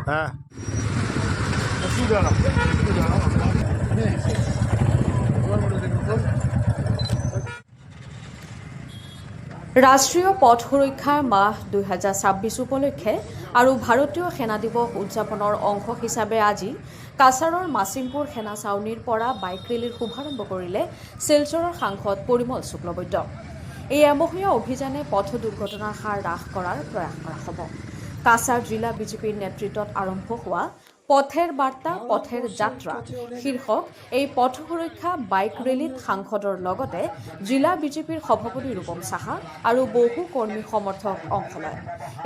হ্যাঁ ৰাষ্ট্ৰীয় পথ সুৰক্ষাৰ মাহ 2026 উপলক্ষে আৰু ভাৰতীয় সেনা দিৱস উদযাপনৰ অংশ হিচাপে আজি কাছাৰৰ মাছিমপুৰ সেনা ছাউনীৰ পৰা বাইক ৰেলীৰ শুভাৰম্ভ কৰিলে শিলচৰৰ সাংসদ পৰিমল শুক্লবৈদ্য। এই এমহীয়া অভিযানে পথ দুৰ্ঘটনাৰ হাৰ হ্ৰাস কৰাৰ প্ৰয়াস কৰা হ'ব। কাছাৰ জিলা বিজেপিৰ নেতৃত্বত আৰম্ভ হোৱা পথেৰ বাৰ্তা পথেৰ যাত্ৰা শীৰ্ষক এই পথ সুৰক্ষা বাইক ৰেলীত সাংসদৰ লগতে জিলা বিজেপিৰ সভাপতি ৰূপম সাহা আৰু বহু কৰ্মী সমৰ্থক অংশ লয়।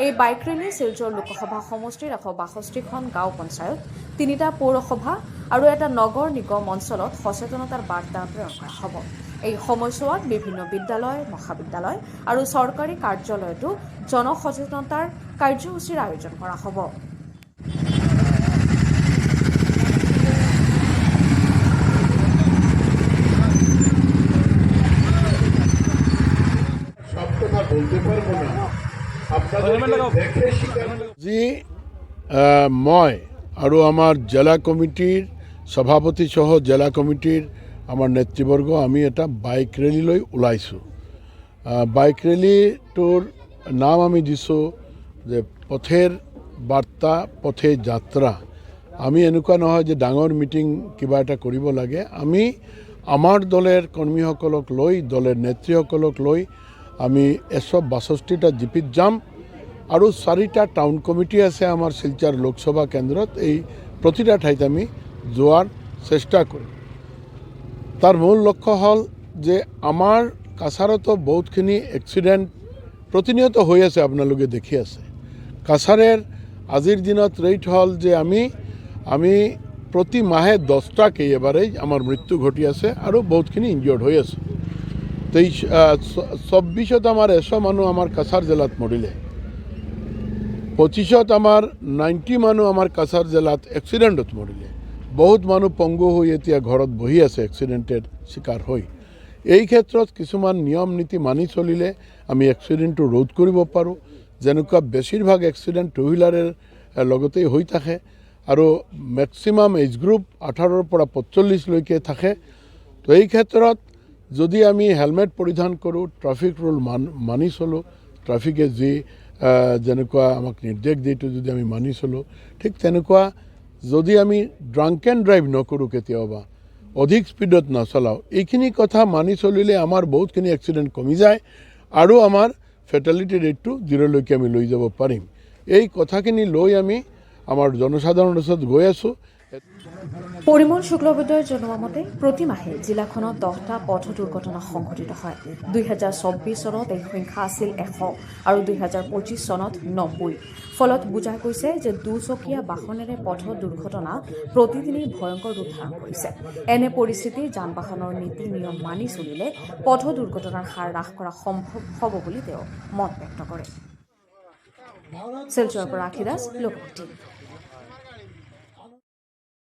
এই বাইক ৰেলী শিলচৰ লোকসভা সমষ্টিৰ 162খন গাঁও পঞ্চায়ত, 3টা পৌৰসভা আৰু এটা নগৰ নিগম অঞ্চলত সচেতনতাৰ বাৰ্তা প্ৰেৰণ কৰা হ'ব। এই সময়ছোৱাত বিভিন্ন বিদ্যালয়, মহাবিদ্যালয় আৰু চৰকাৰী কাৰ্যালয়তো জনসচেতনতাৰ কাৰ্যসূচীৰ আয়োজন কৰা হ'ব। আজি মই আৰু আমাৰ জিলা কমিটিৰ সভাপতি সহ জিলা কমিটিৰ আমাৰ নেতৃবৰ্গ আমি এটা বাইক ৰেলীলৈ ওলাইছোঁ। বাইক ৰেলীটোৰ নাম আমি দিছোঁ যে পথেৰ বাৰ্তা পথে যাত্ৰা। আমি এনেকুৱা নহয় যে ডাঙৰ মিটিং কিবা এটা কৰিব লাগে। আমি আমাৰ দলেৰ কৰ্মীসকলক লৈ, দলেৰ নেত্ৰীসকলক লৈ আমি 162টা জিপিত যাম আৰু 4টা টাউন কমিটি আছে আমাৰ শিলচৰ লোকসভা কেন্দ্ৰত। এই প্ৰতিটা ঠাইত আমি যোৱাৰ চেষ্টা কৰিম। তাৰ মূল লক্ষ্য হ'ল যে আমাৰ কাছাৰতো বহুতখিনি এক্সিডেণ্ট প্ৰতিনিয়ত হৈ আছে, আপোনালোকে দেখি আছে। কাছাৰৰ আজিৰ দিনত ৰেট হ'ল যে আমি প্ৰতি মাহে 10টাকৈ এবাৰেই আমাৰ মৃত্যু ঘটি আছে আৰু বহুতখিনি ইনজিয়ৰ্ড হৈ আছে। 24ত আমাৰ 100 মানুহ আমাৰ কাছাৰ জিলাত মৰিলে, 25ত আমাৰ 90 মানুহ আমাৰ কাছাৰ জিলাত এক্সিডেণ্টত মৰিলে। বহুত মানুহ পংগু হৈ এতিয়া ঘৰত বহি আছে এক্সিডেণ্টেৰ চিকাৰ হৈ। এই ক্ষেত্ৰত কিছুমান নিয়ম নীতি মানি চলিলে আমি এক্সিডেণ্টটো ৰোধ কৰিব পাৰোঁ। যেনেকুৱা বেছিভাগ এক্সিডেণ্ট টু হুইলাৰৰ লগতেই হৈ থাকে আৰু মেক্সিমাম এজ গ্ৰুপ 18ৰ পৰা 45লৈকে থাকে। তো এই ক্ষেত্ৰত যদি আমি হেলমেট পৰিধান কৰোঁ, ট্ৰাফিক ৰুল মানি চলোঁ, ট্ৰাফিকে যি যেনেকুৱা আমাক নিৰ্দেশ দিয়েটো যদি আমি মানি চলোঁ, ঠিক তেনেকুৱা যদি আমি ড্ৰাংক এণ্ড ড্ৰাইভ নকৰোঁ, কেতিয়াবা অধিক স্পীডত নচলাওঁ, এইখিনি কথা মানি চলিলে আমাৰ বহুতখিনি এক্সিডেণ্ট কমি যায় আৰু আমাৰ ফেটেলিটি ৰেটটো 0লৈকে আমি লৈ যাব পাৰিম। এই কথাখিনি লৈ আমি আমাৰ জনসাধাৰণৰ ওচৰত গৈ আছোঁ। পৰিমল শুক্লবৈদ্যই জনোৱা মতে প্ৰতি মাহে জিলাখনত 10টা পথ দুৰ্ঘটনা সংঘটিত হয়। 2024 চনত এই সংখ্যা আছিল 100 আৰু 2025 চনত 90। ফলত বুজা গৈছে যে দুচকীয়া বাহনেৰে পথ দুৰ্ঘটনা প্ৰতিদিনেই ভয়ংকৰ ৰূপ ধাৰণ কৰিছে। এনে পৰিস্থিতি যান বাহনৰ নীতি নিয়ম মানি চলিলে পথ দুৰ্ঘটনাৰ হাৰ হ্ৰাস কৰা সম্ভৱ হ'ব বুলি তেওঁ মত ব্যক্ত কৰে। শিলচৰৰ পৰা আখি দাস, লোকমুক্তি।